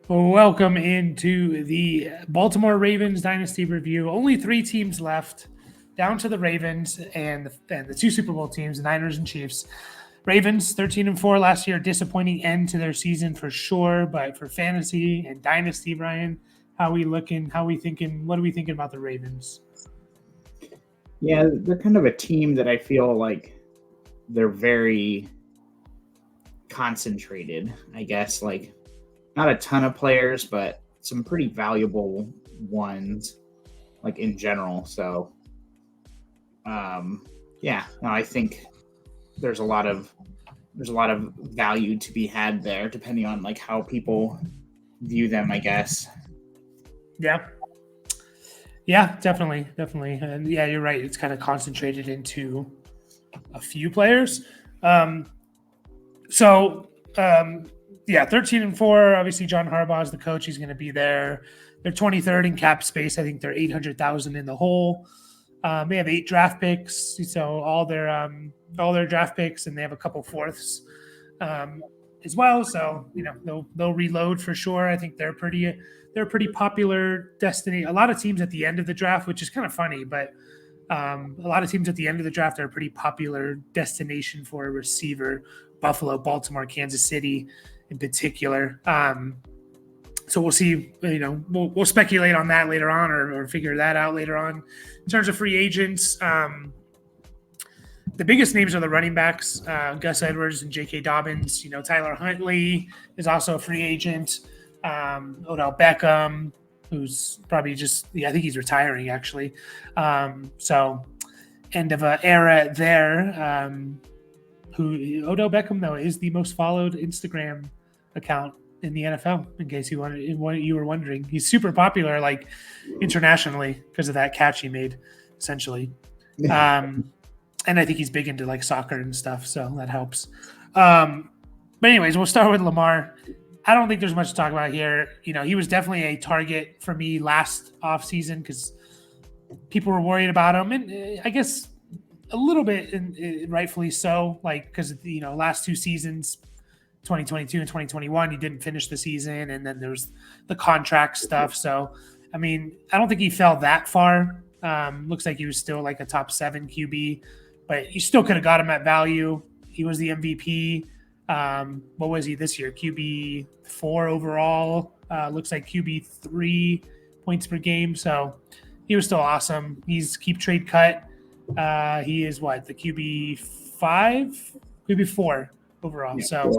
Welcome into the Baltimore Ravens Dynasty review. Only three teams left, down to the Ravens and the two Super Bowl teams, the Niners and Chiefs. Ravens 13-4 last year, disappointing end to their season for sure. But for fantasy and Dynasty, Brian, how we looking? How we thinking? What are we thinking about the Ravens? Yeah, they're kind of a team that I feel like they're very concentrated, I guess. Like, not a ton of players, but some pretty valuable ones, like in general. So, I think there's a lot of value to be had there, depending on like how people view them, I guess. Yeah, definitely. And yeah, you're right. It's kind of concentrated into a few players. 13-4. Obviously, John Harbaugh is the coach. He's going to be there. They're 23rd in cap space. I think they're 800,000 in the hole. They have 8 draft picks, so all their draft picks, and they have a couple fourths as well. So they'll reload for sure. I think they're a pretty popular destiny. A lot of teams at the end of the draft, which is kind of funny, but a lot of teams at the end of the draft are a pretty popular destination for a receiver. Buffalo, Baltimore, Kansas City in particular. So we'll see, we'll speculate on that later on or figure that out later on. In terms of free agents, the biggest names are the running backs, Gus Edwards and J.K. Dobbins. Tyler Huntley is also a free agent. Odell Beckham, who's probably I think he's retiring actually. So end of an era there. Odell Beckham, though, is the most followed Instagram account in the NFL, in case you were wondering. He's super popular, like, internationally because of that catch he made, essentially. And I think he's big into, like, soccer and stuff, so that helps. But anyways, we'll start with Lamar. I don't think there's much to talk about here. He was definitely a target for me last offseason because people were worried about him. And I guess a little bit, and rightfully so, like, because last two seasons, 2022 and 2021, he didn't finish the season, and then there's the contract stuff. So, I mean, I don't think he fell that far. Looks like he was still like a top 7 QB, but you still could have got him at value. He was the MVP. What was he this year? QB 4 overall. Looks like QB 3 points per game. So he was still awesome. He's keep trade cut. He is the QB 4 overall. So,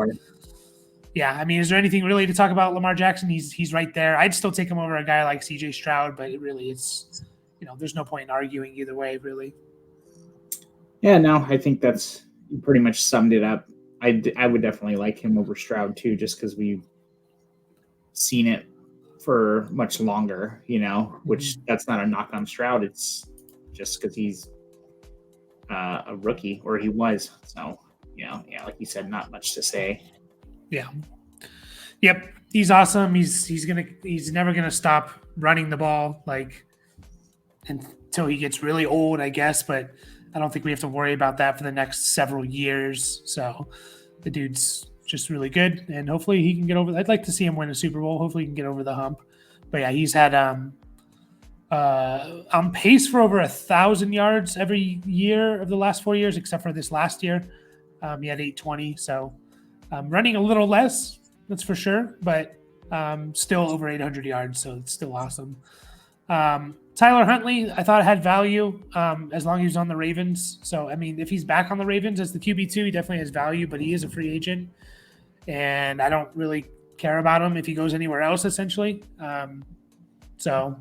yeah, I mean, is there anything really to talk about Lamar Jackson? He's right there. I'd still take him over a guy like CJ Stroud, but it's there's no point in arguing either way, really. Yeah, no, I think you pretty much summed it up. I would definitely like him over Stroud too, just because we've seen it for much longer, which that's not a knock on Stroud. It's just because he's a rookie, or he was. So, like you said, not much to say. Yeah. Yep. He's awesome. He's never gonna stop running the ball, like, until he gets really old, I guess, but I don't think we have to worry about that for the next several years. So the dude's just really good, and hopefully he can get over. I'd like to see him win a Super Bowl. Hopefully he can get over the hump. But yeah, he's had on pace for over 1,000 yards every year of the last 4 years, except for this last year. He had 820, so running a little less, that's for sure, but still over 800 yards, so it's still awesome. Tyler Huntley, I thought had value as long as he was on the Ravens. So, I mean, if he's back on the Ravens as the QB2, he definitely has value, but he is a free agent, and I don't really care about him if he goes anywhere else, essentially. So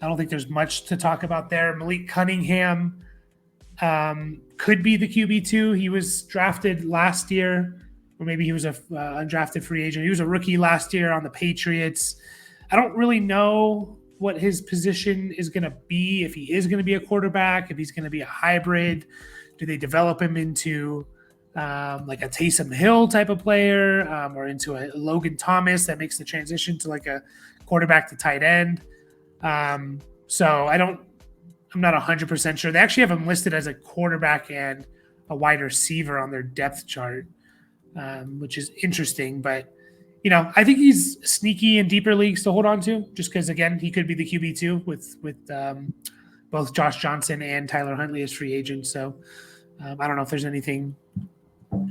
I don't think there's much to talk about there. Malik Cunningham could be the QB2. He was drafted last year, or maybe he was a undrafted free agent. He was a rookie last year on the Patriots. I don't really know what his position is going to be, if he is going to be a quarterback, if he's going to be a hybrid. Do they develop him into like a Taysom Hill type of player, or into a Logan Thomas that makes the transition to like a quarterback to tight end? So I'm not 100% sure. They actually have him listed as a quarterback and a wide receiver on their depth chart, which is interesting. But, I think he's sneaky in deeper leagues to hold on to, just because again he could be the QB2 with both Josh Johnson and Tyler Huntley as free agents. So I don't know if there's anything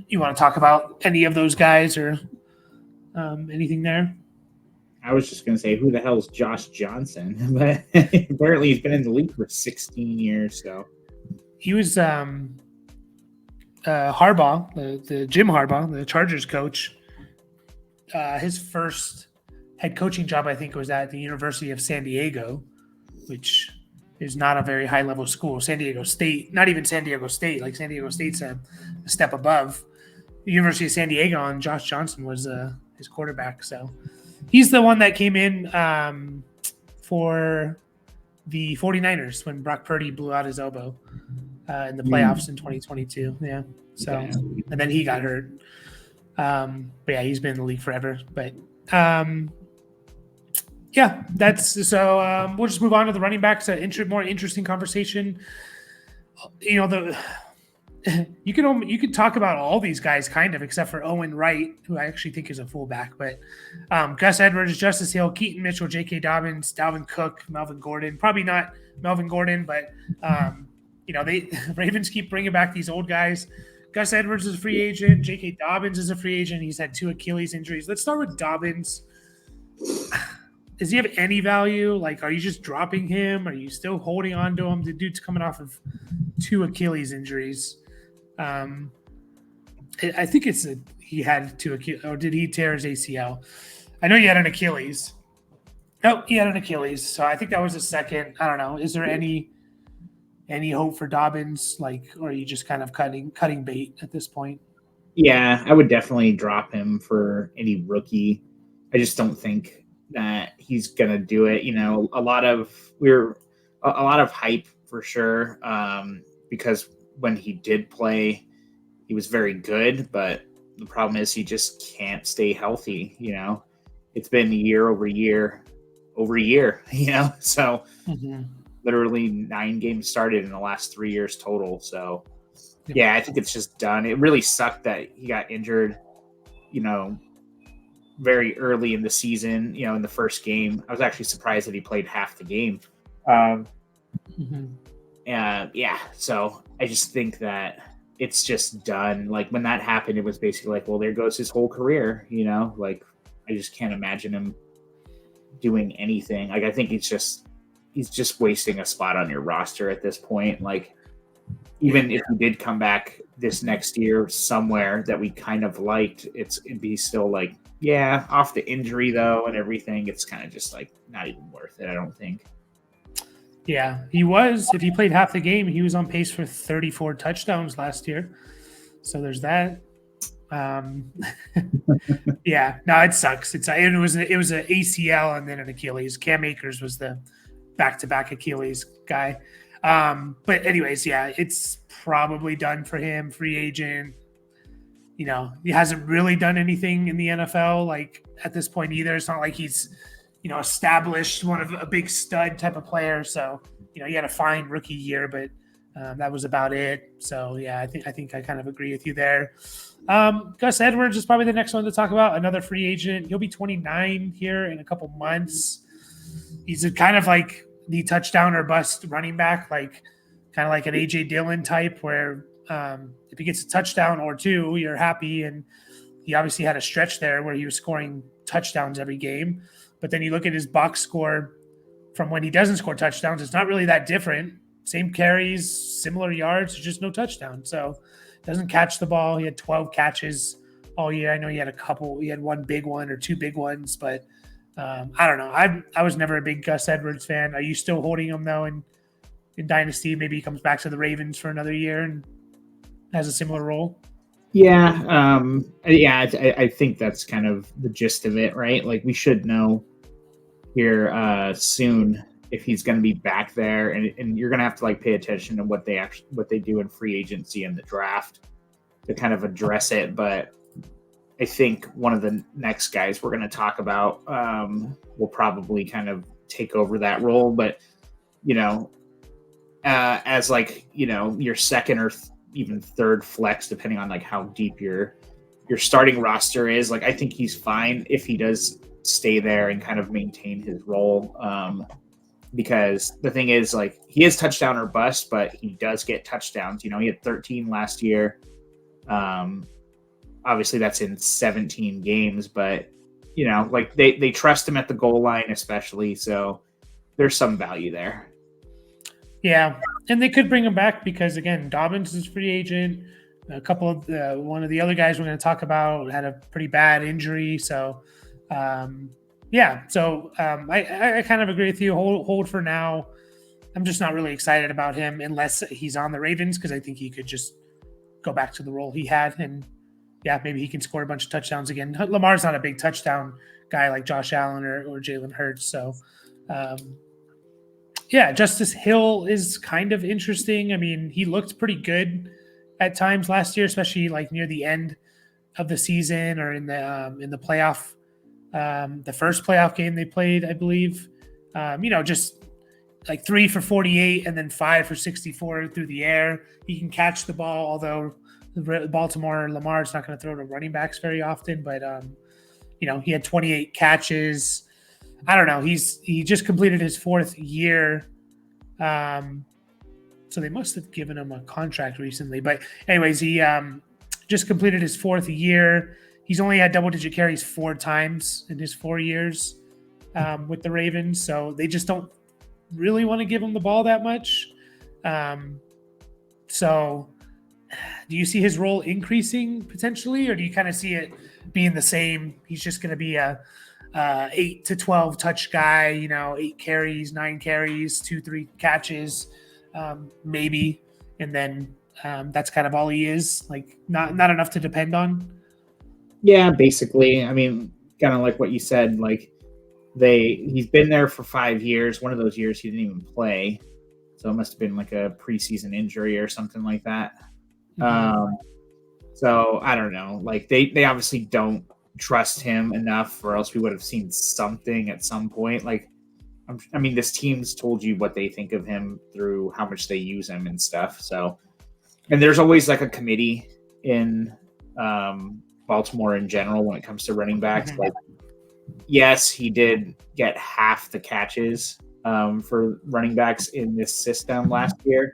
you want to talk about any of those guys or anything there. I was just going to say, who the hell is Josh Johnson? But apparently he's been in the league for 16 years. So he was Harbaugh, the Jim Harbaugh, the Chargers coach. His first head coaching job, I think, was at the University of San Diego, which is not a very high level school. San Diego State, not even San Diego State. Like San Diego State's a step above the University of San Diego, and Josh Johnson was his quarterback. So he's the one that came in for the 49ers when Brock Purdy blew out his elbow in the playoffs in 2022. Yeah. So, and then he got hurt. But yeah, he's been in the league forever. But yeah, that's so. We'll just move on to the running backs. More interesting conversation. You could talk about all these guys kind of, except for Owen Wright, who I actually think is a fullback. But Gus Edwards, Justice Hill, Keaton Mitchell, J.K. Dobbins, Dalvin Cook, Melvin Gordon. Probably not Melvin Gordon, but Ravens keep bringing back these old guys. Gus Edwards is a free agent. J.K. Dobbins is a free agent. He's had 2 Achilles injuries. Let's start with Dobbins. Does he have any value? Like, are you just dropping him? Are you still holding on to him? The dude's coming off of 2 Achilles injuries. I think he had 2 Achilles, or did he tear his ACL? I know he had an Achilles. No, he had an Achilles. So I think that was his second. I don't know. Is there any hope for Dobbins? Like, or are you just kind of cutting bait at this point? Yeah, I would definitely drop him for any rookie. I just don't think that he's gonna do it. A lot of hype for sure, because when he did play, he was very good, but the problem is he just can't stay healthy. It's been year over year, so literally 9 games started in the last 3 years total. So yeah, I think it's just done. It really sucked that he got injured, very early in the season, in the first game. I was actually surprised that he played half the game. Yeah, so I just think that it's just done. Like, when that happened, it was basically like, well, there goes his whole career, Like, I just can't imagine him doing anything. Like, I think he's just wasting a spot on your roster at this point. Like, even if he did come back this next year somewhere that we kind of liked, it'd be still like, yeah, off the injury though and everything, it's kind of just like not even worth it, I don't think. Yeah, he was. If he played half the game, he was on pace for 34 touchdowns last year. So there's that. Yeah, no, it sucks. It was an ACL and then an Achilles. Cam Akers was the back-to-back Achilles guy. But anyways, yeah, it's probably done for him. Free agent. He hasn't really done anything in the NFL like at this point either. It's not like he's established one of a big stud type of player. So he had a fine rookie year, but that was about it. So yeah, I think I kind of agree with you there. Gus Edwards is probably the next one to talk about. Another free agent. He'll be 29 here in a couple months. He's a kind of like the touchdown or bust running back, like kind of like an AJ Dillon type, where if he gets a touchdown or 2, you're happy. And he obviously had a stretch there where he was scoring touchdowns every game. But then you look at his box score from when he doesn't score touchdowns, it's not really that different. Same carries, similar yards, just no touchdown. So doesn't catch the ball. He had 12 catches all year. I know he had a couple. He had 1 big one or 2 big ones, but I don't know. I was never a big Gus Edwards fan. Are you still holding him though in Dynasty? Maybe he comes back to the Ravens for another year and has a similar role. Yeah, I think that's kind of the gist of it, right? Like, we should know here soon if he's going to be back there, and you're going to have to like pay attention to what they do in free agency and the draft to kind of address it. But I think one of the next guys we're going to talk about will probably kind of take over that role. But as like your second or even third flex, depending on like how deep your your starting roster is. Like, I think he's fine if he does stay there and kind of maintain his role. Because the thing is, like, he is touchdown or bust, but he does get touchdowns. You know, he had 13 last year. Obviously that's in 17 games, but you know, like they trust him at the goal line, especially. So there's some value there. Yeah, and they could bring him back because again, Dobbins is free agent. A couple of one of the other guys we're going to talk about had a pretty bad injury. So, I kind of agree with you. Hold for now. I'm just not really excited about him unless he's on the Ravens because I think he could just go back to the role he had and maybe he can score a bunch of touchdowns again. Lamar's not a big touchdown guy like Josh Allen or Jalen Hurts. So, Justice Hill is kind of interesting. I mean, he looked pretty good at times last year, especially like near the end of the season or in the playoff, the first playoff game they played, I believe. Just like 3 for 48 and then 5 for 64 through the air. He can catch the ball, although Baltimore Lamar's not going to throw to running backs very often. But he had 28 catches. I don't know. He just completed his 4th year. So they must have given him a contract recently. But anyways, he just completed his 4th year. He's only had double-digit carries 4 times in his 4 years with the Ravens. So they just don't really want to give him the ball that much. So do you see his role increasing potentially, or do you kind of see it being the same? He's just going to be a 8 to 12 touch guy, 8 carries, 9 carries, 2-3 catches, maybe. And then that's kind of all he is, like not enough to depend on. Yeah, basically. I mean, kind of like what you said, like he's been there for 5 years. One of those years he didn't even play. So it must have been like a preseason injury or something like that. Mm-hmm. So I don't know. Like they obviously don't trust him enough, or else we would have seen something at some point. Like, I mean, this team's told you what they think of him through how much they use him and stuff. So, and there's always like a committee in Baltimore in general when it comes to running backs. Mm-hmm. Like, yes, he did get half the catches for running backs in this system last year,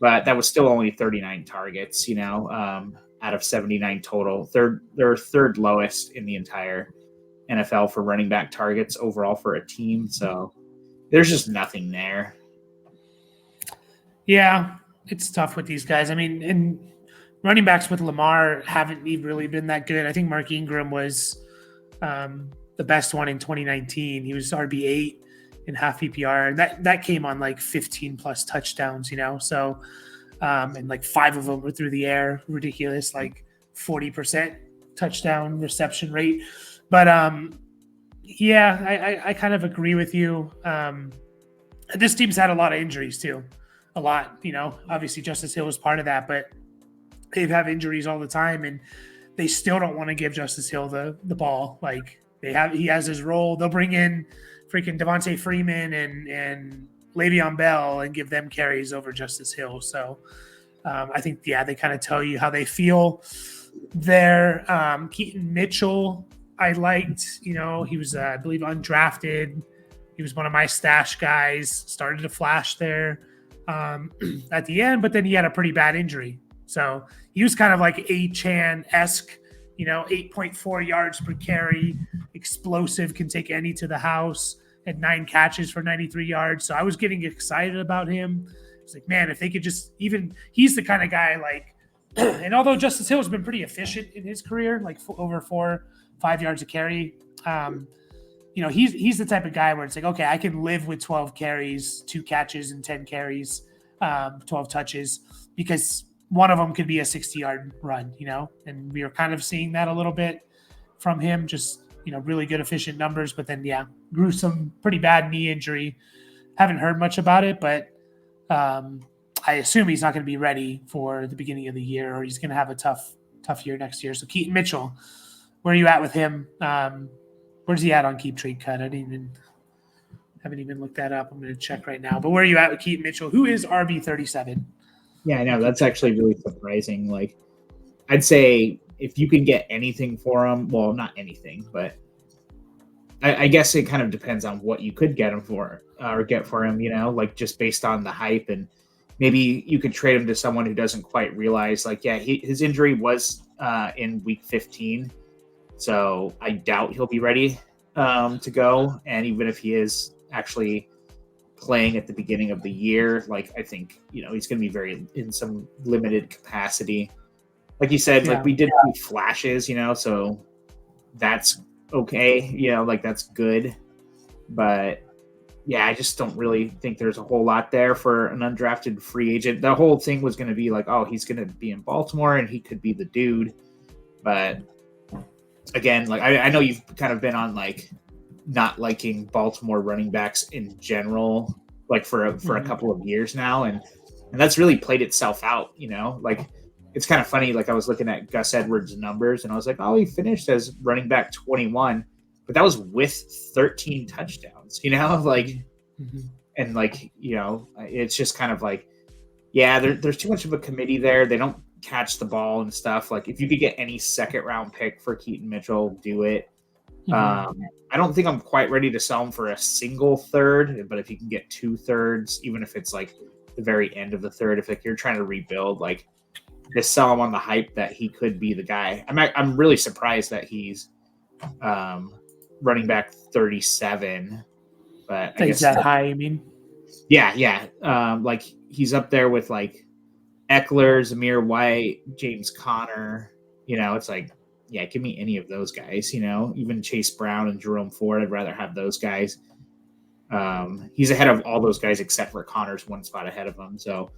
but that was still only 39 targets, out of 79 total. They're third lowest in the entire NFL for running back targets overall for a team. So there's just nothing there. Yeah, it's tough with these guys. I mean, and running backs with Lamar haven't really been that good. I think Mark Ingram was the best one in 2019. He was RB8 in half PPR, and that came on like 15 plus touchdowns, So and like 5 of them were through the air. Ridiculous, like 40% touchdown reception rate. But I kind of agree with you. This team's had a lot of injuries too. A lot, obviously Justice Hill was part of that, but they have injuries all the time, and they still don't want to give Justice Hill the ball. Like he has his role. They'll bring in freaking Devontae Freeman and Le'Veon Bell and give them carries over Justice Hill. So I think, they kind of tell you how they feel there. Keaton Mitchell, I liked, he was, I believe, undrafted. He was one of my stash guys, started to flash there at the end, but then he had a pretty bad injury. So he was kind of like A-Chan-esque, 8.4 yards per carry, explosive, can take any to the house, had 9 catches for 93 yards. So I was getting excited about him. It's like, man, if they could just he's the kind of guy like, and although Justice Hill has been pretty efficient in his career, like over 4-5 yards a carry, he's the type of guy where it's like, okay, I can live with 12 carries, 2 catches and 10 carries, 12 touches, because one of them could be a 60-yard run, and we were kind of seeing that a little bit from him, just, really good, efficient numbers. But then, gruesome, pretty bad knee injury. Haven't heard much about it, but I assume he's not going to be ready for the beginning of the year, or he's going to have a tough year next year. So Keaton Mitchell, where are you at with him? Where's he at on Keep Trade Cut? I haven't even looked that up. I'm going to check right now. But where are you at with Keaton Mitchell, who is RB37? Yeah, I know. That's actually really surprising. Like, I'd say if you can get anything for him, well, not anything, but I guess it kind of depends on what you could get him for or get for him, like just based on the hype. And maybe you could trade him to someone who doesn't quite realize, like, yeah, his injury was in week 15. So I doubt he'll be ready to go. And even if he is actually playing at the beginning of the year, like, I think, he's going to be very in some limited capacity. Like you said, like we did see flashes, so that's okay. Like that's good. But yeah, I just don't really think there's a whole lot there for an undrafted free agent. The whole thing was going to be like, oh, he's going to be in Baltimore and he could be the dude. But again, like I know you've kind of been on like not liking Baltimore running backs in general, like for a couple of years now. And that's really played itself out, like it's kind of funny. Like I was looking at Gus Edwards' numbers and I was like, oh, he finished as running back 21, but that was with 13 touchdowns, like, and like, it's just kind of like, yeah, there's too much of a committee there. They don't catch the ball and stuff. Like if you could get any second round pick for Keaton Mitchell, do it. I don't think I'm quite ready to sell him for a single third, but if you can get 2 thirds, even if it's like the very end of the third, if like you're trying to rebuild, like just sell him on the hype that he could be the guy. I'm really surprised that he's running back 37, but I guess that high. I mean, yeah. Like he's up there with like Eckler, Zamir White, James Conner. It's like, yeah, give me any of those guys. Even Chase Brown and Jerome Ford. I'd rather have those guys. He's ahead of all those guys except for Connor's one spot ahead of him. So,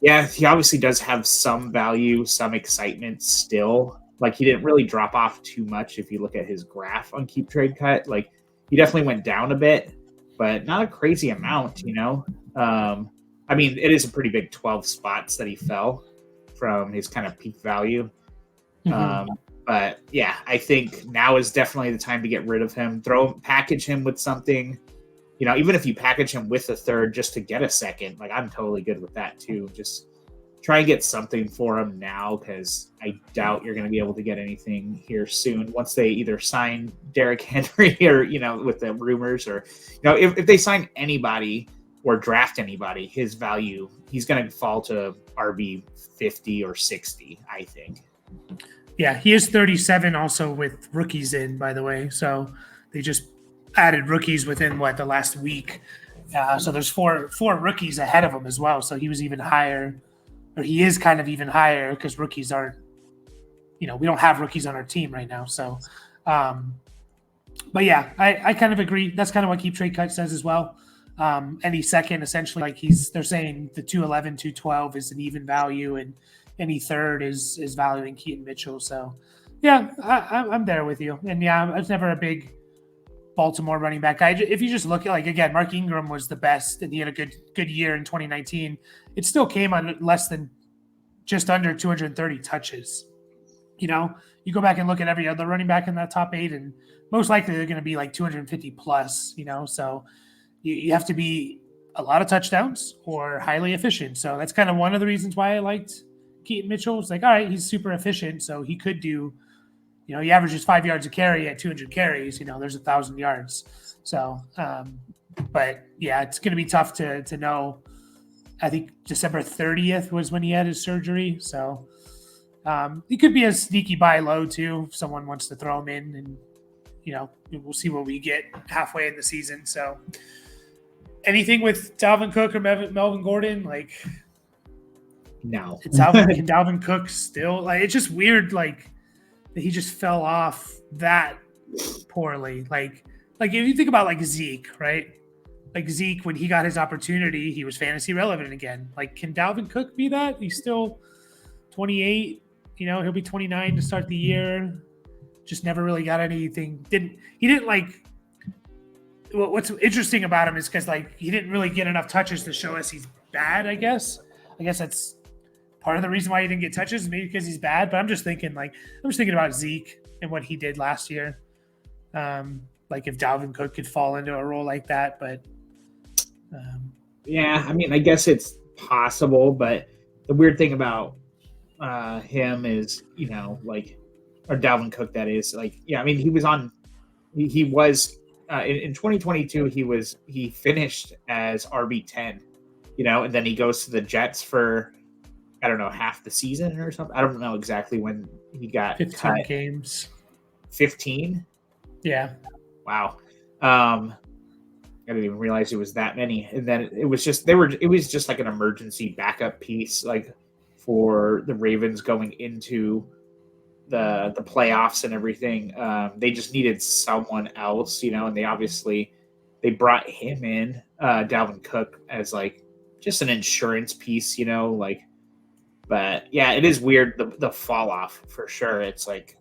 yeah, he obviously does have some value, some excitement still. Like he didn't really drop off too much if you look at his graph on Keep Trade Cut. Like he definitely went down a bit, but not a crazy amount. I mean, it is a pretty big 12 spots that he fell from his kind of peak value. But yeah, I think now is definitely the time to get rid of him. Package him with something, even if you package him with a third just to get a second, like I'm totally good with that too. Just try and get something for him now, because I doubt you're going to be able to get anything here soon once they either sign Derrick Henry or, with the rumors, or, if they sign anybody or draft anybody, his value, he's going to fall to RB 50 or 60, I think. Yeah, he is 37 also with rookies in, by the way. So they just added rookies within the last week. So there's four rookies ahead of him as well. So he was even higher, or he is kind of even higher, because rookies aren't, we don't have rookies on our team right now. So, but yeah, I kind of agree. That's kind of what Keep Trade Cut says as well. Any second, essentially, like they're saying the 211, 212 is an even value, and any third is valuing Keaton Mitchell. So yeah, I'm there with you. And yeah, I was never a big Baltimore running back guy. If you just look at, like, again, Mark Ingram was the best and he had a good year in 2019. It still came on less than just under 230 touches. You go back and look at every other running back in that top 8, and most likely they're going to be like 250 plus, so you have to be a lot of touchdowns or highly efficient. So that's kind of one of the reasons why I liked Keaton Mitchell. It's like, all right, he's super efficient, so he could do, he averages 5 yards a carry at 200 carries. There's 1,000 yards. So, but yeah, it's going to be tough to know. I think December 30th was when he had his surgery. So he could be a sneaky buy low too, if someone wants to throw him in, and we'll see what we get halfway in the season. So anything with Dalvin Cook or Melvin Gordon, like, no, it's can Dalvin Cook still, like, it's just weird, like, that he just fell off that poorly. Like if you think about like Zeke, right? Like Zeke, when he got his opportunity, he was fantasy relevant again. Like, can Dalvin Cook be that? He's still 28. He'll be 29 to start the year. Just never really got anything. What's interesting about him is because, like, he didn't really get enough touches to show us he's bad, I guess. That's part of the reason why he didn't get touches, maybe because he's bad. But I'm just thinking about Zeke and what he did last year. Like if Dalvin Cook could fall into a role like that, but yeah, I mean, I guess it's possible. But the weird thing about him is, like, or Dalvin Cook, that is, like, I mean, he was in 2022, he finished as RB10, and then he goes to the Jets for, I don't know, half the season or something. I don't know exactly when he got 15 cut. games. 15? Yeah. Wow. I didn't even realize it was that many. And then it was just like an emergency backup piece, like, for the Ravens going into the playoffs and everything. They just needed someone else, and they brought him in, Dalvin Cook, as, like, just an insurance piece, like. But yeah, it is weird, the fall off, for sure. It's like,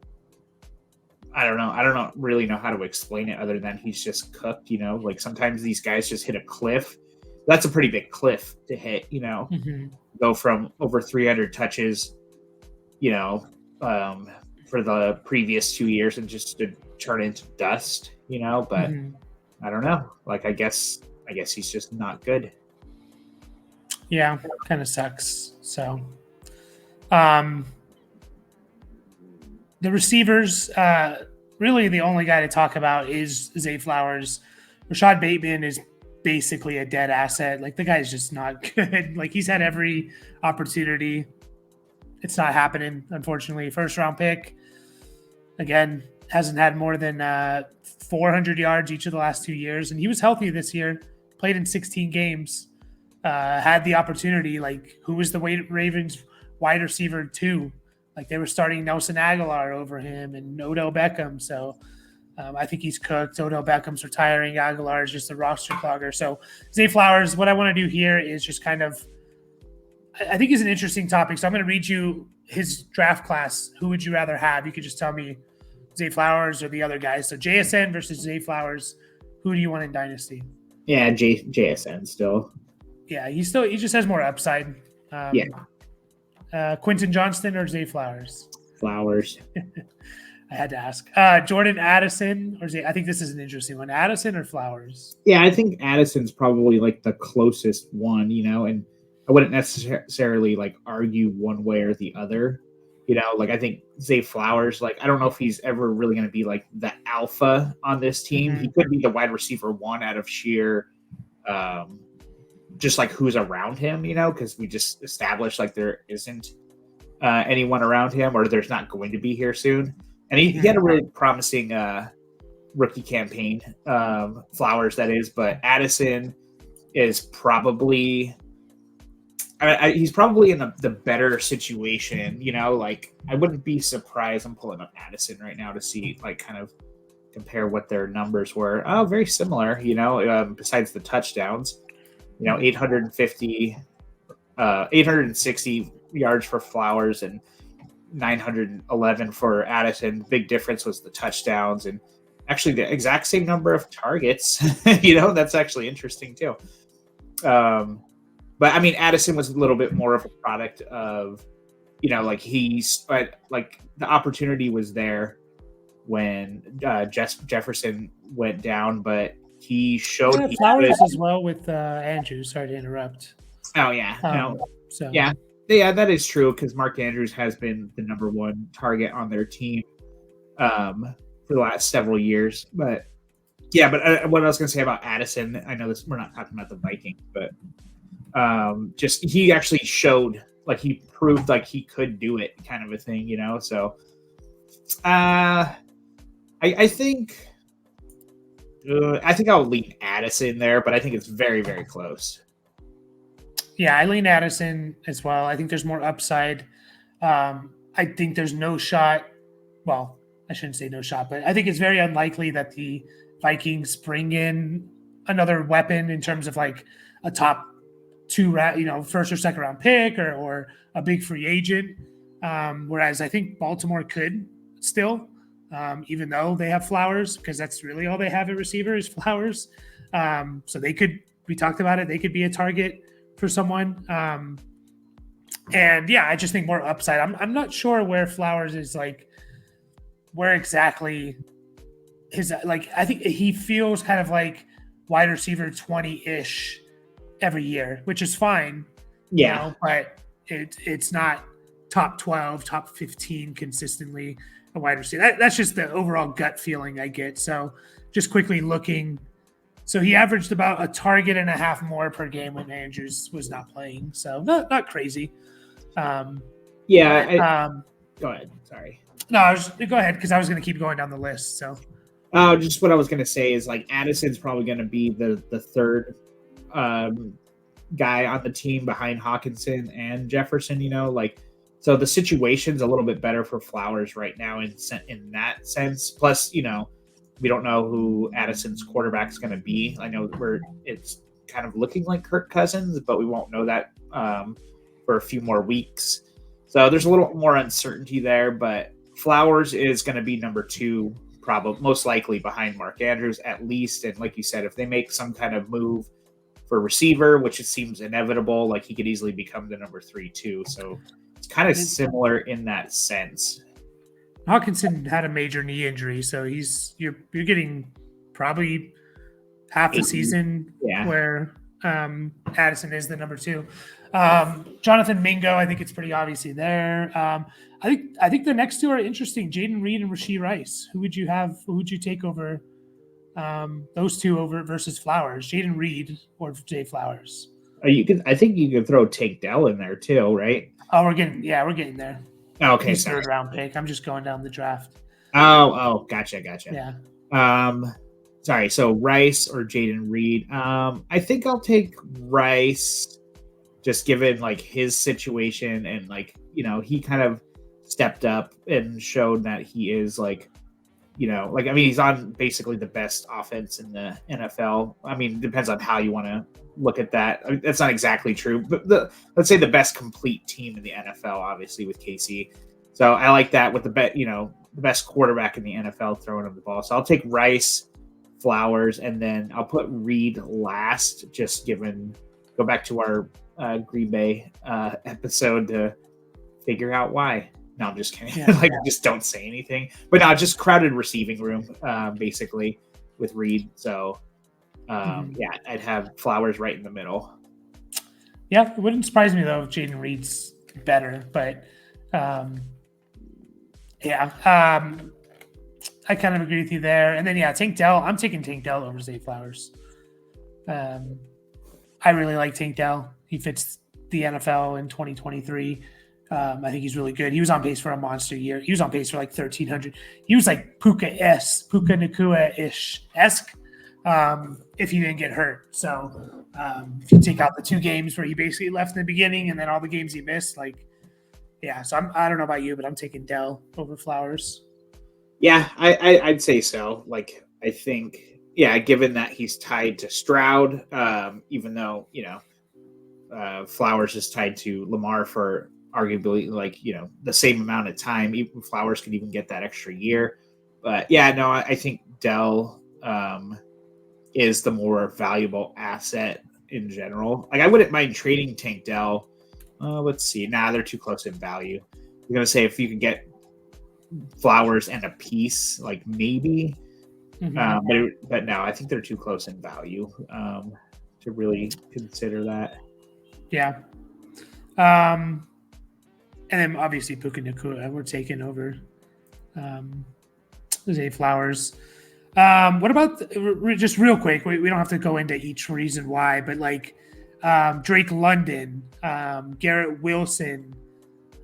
I don't know really know how to explain it other than he's just cooked. Like, sometimes these guys just hit a cliff. That's a pretty big cliff to hit. Go from over 300 touches, for the previous 2 years, and just to turn into dust. But I don't know. Like, I guess he's just not good. Yeah, kind of sucks. So, the receivers, really the only guy to talk about is Zay Flowers. Rashad Bateman is basically a dead asset. Like, the guy's just not good. Like, he's had every opportunity. It's not happening, unfortunately. First round pick, again, hasn't had more than 400 yards each of the last 2 years. And he was healthy this year, played in 16 games, had the opportunity. Like, who was the Ravens wide receiver 2? Like, they were starting Nelson Aguilar over him and Odell Beckham. So I think he's cooked. Odell Beckham's retiring. Aguilar is just a roster clogger. So Zay Flowers, what I want to do here is just kind of, I think is an interesting topic. So I'm going to read you his draft class. Who would you rather have? You could just tell me Zay Flowers or the other guys. So JSN versus Zay Flowers. Who do you want in Dynasty? Yeah, JSN still. Yeah, he just has more upside. Quentin Johnston or Zay Flowers? Flowers. I had to ask. Jordan Addison or Zay? I think this is an interesting one. Addison or Flowers? Yeah, I think Addison's probably, like, the closest one, and I wouldn't necessarily, like, argue one way or the other. Like, I think Zay Flowers, like, I don't know if he's ever really going to be, like, the alpha on this team. He could be the wide receiver 1 out of sheer, just, like, who's around him, because we just established, like, there isn't anyone around him, or there's not going to be here soon. And he had a really promising rookie campaign, Flowers, that is. But Addison is probably... he's probably in the better situation, like, I wouldn't be surprised. I'm pulling up Addison right now to see, like, kind of compare what their numbers were. Oh, very similar, besides the touchdowns, 860 yards for Flowers and 911 for Addison. Big difference was the touchdowns, and actually the exact same number of targets. That's actually interesting too. But I mean, Addison was a little bit more of a product of, like, like, the opportunity was there when Jefferson went down, but he showed Flowers as well with Andrews. Sorry to interrupt. Oh yeah, so yeah, that is true, because Mark Andrews has been the number 1 target on their team for the last several years. But yeah, but what I was going to say about Addison, I know this, we're not talking about the Vikings, but just he actually showed, like, he proved, like, he could do it, kind of a thing, so I think I'll lean Addison there, but I think it's very, very close. Yeah, I lean Addison as well. I think there's more upside. I think there's no shot. Well, I shouldn't say no shot, but I think it's very unlikely that the Vikings bring in another weapon in terms of, like, a top 2, first or second round pick or a big free agent. Whereas I think Baltimore could still, even though they have Flowers, because that's really all they have at receiver is Flowers. So they could, we talked about it, they could be a target for someone. And yeah, I just think more upside. I'm not sure where Flowers is, like, where exactly his, like, I think he feels kind of like wide receiver 20-ish every year, which is fine. Yeah. But it's not top 12, top 15 consistently a wide receiver. That's just the overall gut feeling I get. So just quickly looking. So he averaged about a target and a half more per game when Andrews was not playing. So not crazy. Go ahead. Sorry. No, go ahead because I was going to keep going down the list. So, just what I was going to say is like Addison's probably going to be the third guy on the team behind Hawkinson and Jefferson. So the situation's a little bit better for Flowers right now in that sense. Plus, we don't know who Addison's quarterback is going to be. I know it's kind of looking like Kirk Cousins, but we won't know that for a few more weeks. So there's a little more uncertainty there, but Flowers is going to be number 2, probably most likely behind Mark Andrews at least. And like you said, if they make some kind of move for receiver, which it seems inevitable, like he could easily become the number 3 too. So it's kind of similar in that sense. Hawkinson had a major knee injury, so you're getting probably half the season where Addison is the number 2. Jonathan Mingo, I think it's pretty obviously there. I think the next 2 are interesting. Jaden Reed and Rashee Rice. Who would you take over those 2 over versus Flowers? Jaden Reed or Zay Flowers? I think you could throw Tank Dell in there too, right? Oh, we're getting there. Okay, he's third round pick. I'm just going down the draft. Oh, gotcha. Yeah. Sorry. So Rice or Jaden Reed. I think I'll take Rice, just given like his situation and like he kind of stepped up and showed that he is he's on basically the best offense in the NFL. I mean, it depends on how you want to look at that. I mean, that's not exactly true, but let's say the best complete team in the NFL, obviously with KC. So I like that with the best quarterback in the NFL throwing him the ball. So I'll take Rice, Flowers, and then I'll put Reed last, just go back to our Green Bay episode to figure out why. No, I'm just kidding. Just don't say anything. But no, just crowded receiving room, basically, with Reed. So, I'd have Flowers right in the middle. Yeah, it wouldn't surprise me, though, if Jaden Reed's better. But, I kind of agree with you there. And then, Tank Dell. I'm taking Tank Dell over Zay Flowers. I really like Tank Dell. He fits the NFL in 2023. I think he's really good. He was on pace for a monster year. He was on pace for like 1,300. He was like Puka Nacua-esque if he didn't get hurt. So if you take out the 2 games where he basically left in the beginning and then all the games he missed, so I don't know about you, but I'm taking Dell over Flowers. Yeah, I'd say so. Like, I think, given that he's tied to Stroud, even though, Flowers is tied to Lamar for arguably the same amount of time. Even Flowers could even get that extra year. But I think Dell is the more valuable asset in general. Like, I wouldn't mind trading Tank Dell. Let's see. They're too close in value. I'm gonna say if you can get Flowers and a piece, like maybe. But no, I think they're too close in value to really consider that. Yeah. And then obviously Puka Nacua, we're taking over Zay Flowers. What about just real quick? We don't have to go into each reason why, but Drake London, Garrett Wilson,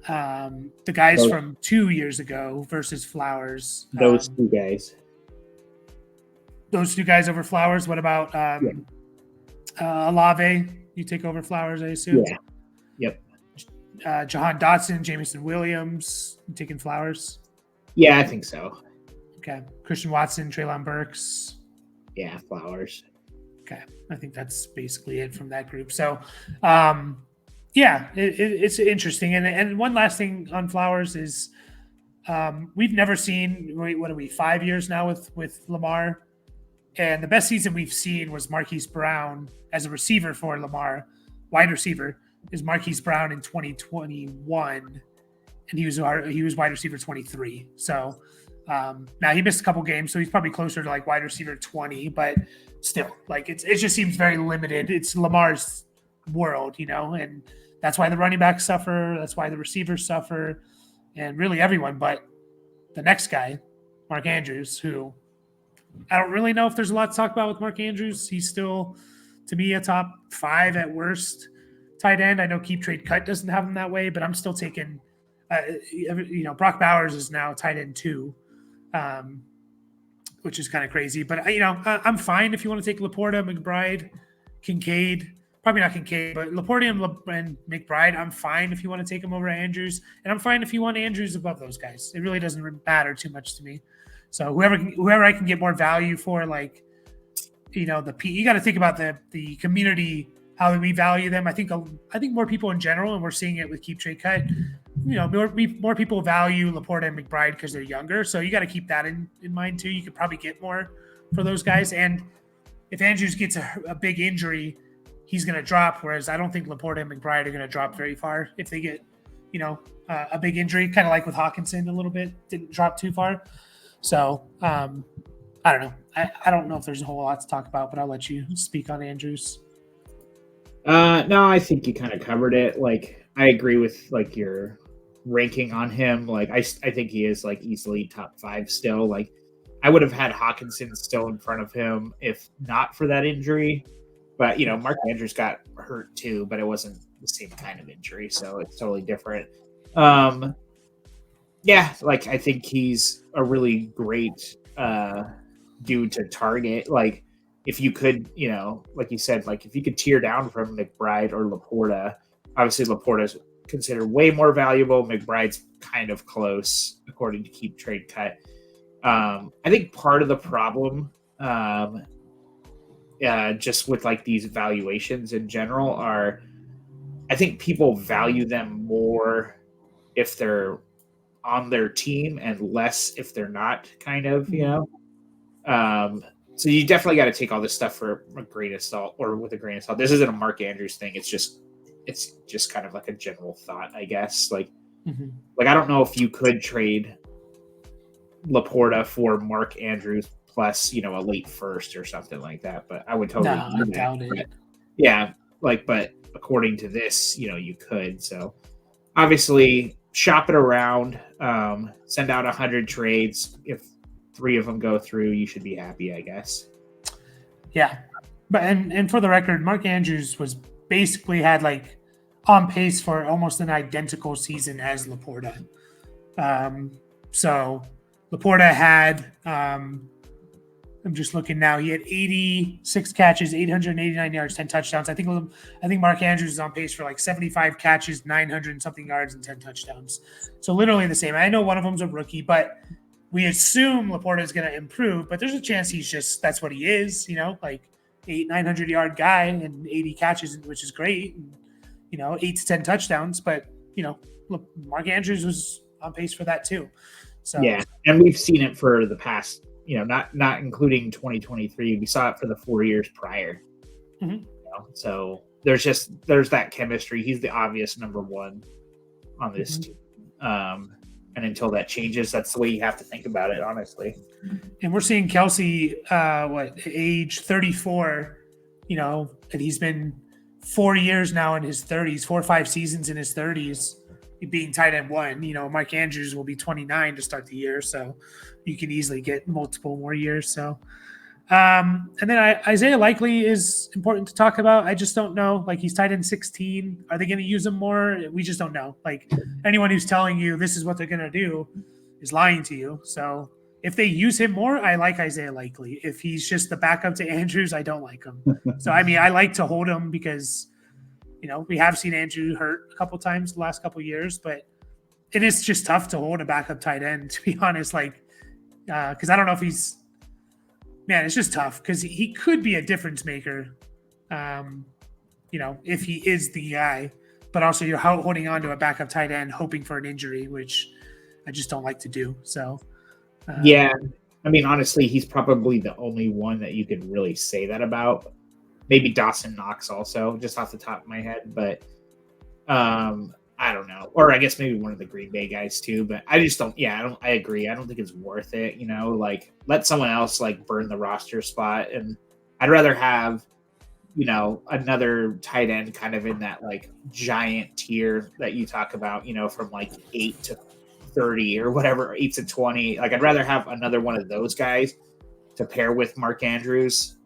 the guys from 2 years ago versus Flowers. Those 2 guys. Those 2 guys over Flowers. What about Olave? You take over Flowers, I assume. Yeah. Yep. Jahan Dotson, Jamison Williams, taking Flowers. Yeah, I think so. Okay. Christian Watson, Treylon Burks. Yeah, Flowers. Okay. I think that's basically it from that group. So, it's interesting. And one last thing on Flowers is we've never seen, what are we, 5 years now with Lamar? And the best season we've seen was Marquise Brown as a receiver for Lamar, wide receiver, is Marquise Brown in 2021. And he was wide receiver 23. So now he missed a couple games, so he's probably closer to wide receiver 20, but still, it just seems very limited. It's Lamar's world, and That's why the running backs suffer. That's why the receivers suffer, and really everyone. But the next guy, Mark Andrews, who I don't really know if there's a lot to talk about with Mark Andrews. He's still, to me, a top 5 at worst tight end. I know Keep Trade Cut doesn't have him that way, but I'm still taking, Brock Bowers is now tight end 2, which is kind of crazy. But, I'm fine if you want to take Laporta, McBride, Kincaid. Probably not Kincaid, but Laporta and McBride, I'm fine if you want to take them over Andrews. And I'm fine if you want Andrews above those guys. It really doesn't matter too much to me. So whoever I can get more value for, you got to think about the community, how we value them. I think more people in general, and we're seeing it with Keep Trade Cut, more people value Laporta and McBride because they're younger. So you got to keep that in mind too. You could probably get more for those guys. And if Andrews gets a big injury, he's going to drop. Whereas I don't think Laporta and McBride are going to drop very far if they get, a big injury, kind of like with Hawkinson a little bit, didn't drop too far. So I don't know. I don't know if there's a whole lot to talk about, but I'll let you speak on Andrews. No, I think you kind of covered it. I agree with your ranking on him. I think he is easily top 5 still. I would have had Hawkinson still in front of him if not for that injury. But Mark Andrews got hurt too, but it wasn't the same kind of injury, so it's totally different. Yeah, I think he's a really great dude to target. If you could, like you said, if you could tear down from McBride or Laporta, obviously Laporta's considered way more valuable. McBride's kind of close, according to Keep Trade Cut. I think part of the problem, just with these valuations in general, are I think people value them more if they're on their team and less if they're not, kind of, so you definitely got to take all this stuff for a grain of salt, or with a grain of salt. This isn't a Mark Andrews thing. It's just kind of a general thought, I guess. I don't know if you could trade Laporta for Mark Andrews plus, a late first or something like that, but I would totally do that. But, yeah. But according to this, you could. So obviously shop it around, send out 100 trades. If 3 of them go through, you should be happy, I guess. Yeah. But, and for the record, Mark Andrews was basically had on pace for almost an identical season as Laporta. So Laporta had, I'm just looking now, he had 86 catches, 889 yards, 10 touchdowns. I think Mark Andrews is on pace for 75 catches, 900 and something yards, and 10 touchdowns. So literally the same. I know one of them's a rookie, but we assume Laporta is going to improve, but there's a chance that's what he is, 900 yard guy and 80 catches, which is great. And, 8 to 10 touchdowns, but Mark Andrews was on pace for that too. So yeah, and we've seen it for the past, not including 2023. We saw it for the 4 years prior. Mm-hmm. So there's that chemistry. He's the obvious number 1 on this team. And until that changes, that's the way you have to think about it, honestly. And we're seeing Kelsey, age 34, and he's been 4 years now in his 30s, 4 or 5 seasons in his 30s, being tight end 1. Mark Andrews will be 29 to start the year, so you can easily get multiple more years. So, and then Isaiah Likely is important to talk about. I just don't know. He's tight end 16. Are they going to use him more? We just don't know. Anyone who's telling you this is what they're going to do is lying to you. So if they use him more, I like Isaiah Likely. If he's just the backup to Andrews, I don't like him. So, I like to hold him because, we have seen Andrew hurt a couple times the last couple years, but it is just tough to hold a backup tight end, to be honest. Because I don't know if he's – man, it's just tough because he could be a difference maker, if he is the guy. But also you're holding on to a backup tight end hoping for an injury, which I just don't like to do. So yeah, honestly, he's probably the only one that you could really say that about. Maybe Dawson Knox also, just off the top of my head. But I don't know. Or I guess maybe one of the Green Bay guys too. But I just don't – I agree. I don't think it's worth it, let someone else, burn the roster spot. And I'd rather have another tight end kind of in that like giant tier that you talk about, from like 8 to 30 or whatever, 8 to 20. Like I'd rather have another one of those guys to pair with Mark Andrews.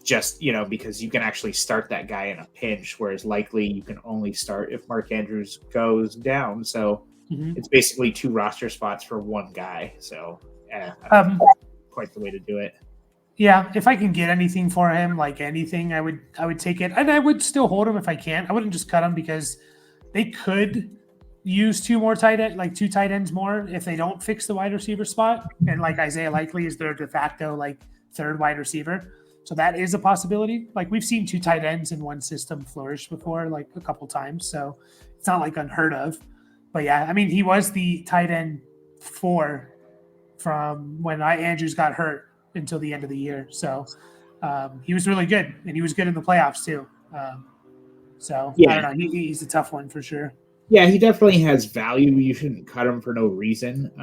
Just, because you can actually start that guy in a pinch, whereas likely you can only start if Mark Andrews goes down. So it's basically 2 roster spots for one guy. So I don't think that's quite the way to do it. Yeah, if I can get anything for him, like anything, I would take it, and I would still hold him if I can. I wouldn't just cut him because they could use 2 tight ends more if they don't fix the wide receiver spot. And like Isaiah Likely is their de facto like 3rd wide receiver. So that is a possibility. Like we've seen 2 tight ends in one system flourish before, like a couple times. So it's not like unheard of. But yeah, I mean, he was the tight end 4 from when Andrews got hurt until the end of the year. So he was really good, and he was good in the playoffs too. So yeah. I don't know. He's a tough one for sure. Yeah, he definitely has value. You shouldn't cut him for no reason.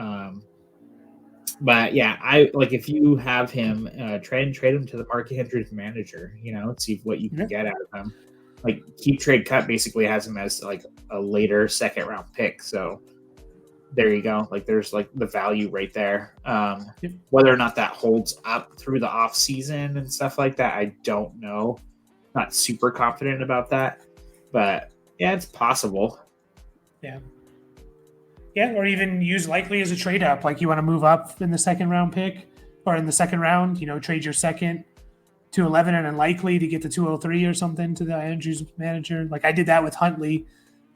But yeah, I like if you have him, trade him to the Mark Andrews manager. See what you can get out of him. Like keep trade cut basically has him as like a later 2nd round pick. So there you go. Like there's like the value right there. Whether or not that holds up through the off season and stuff like that, I don't know. Not super confident about that, but yeah, it's possible. Yeah. Yeah, or even use Likely as a trade up. Like you want to move up in the 2nd round pick or in the 2nd round, trade your 2nd to 11 and then Likely to get to 203 or something to the Andrews manager. Like I did that with Huntley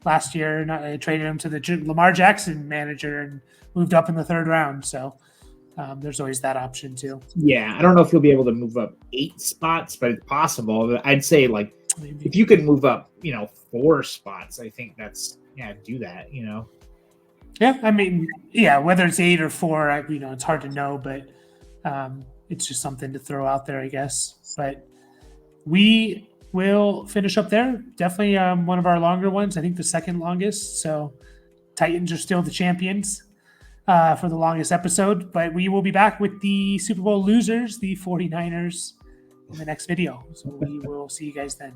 last year. And I traded him to the Lamar Jackson manager and moved up in the 3rd round. So there's always that option too. Yeah, I don't know if you'll be able to move up 8 spots, but it's possible. I'd say like if you could move up, 4 spots, I think do that, Yeah, I mean, whether it's 8 or 4, it's hard to know, but it's just something to throw out there, I guess. But we will finish up there. Definitely one of our longer ones. I think the 2nd longest. So Titans are still the champions for the longest episode. But we will be back with the Super Bowl losers, the 49ers, in the next video. So we will see you guys then.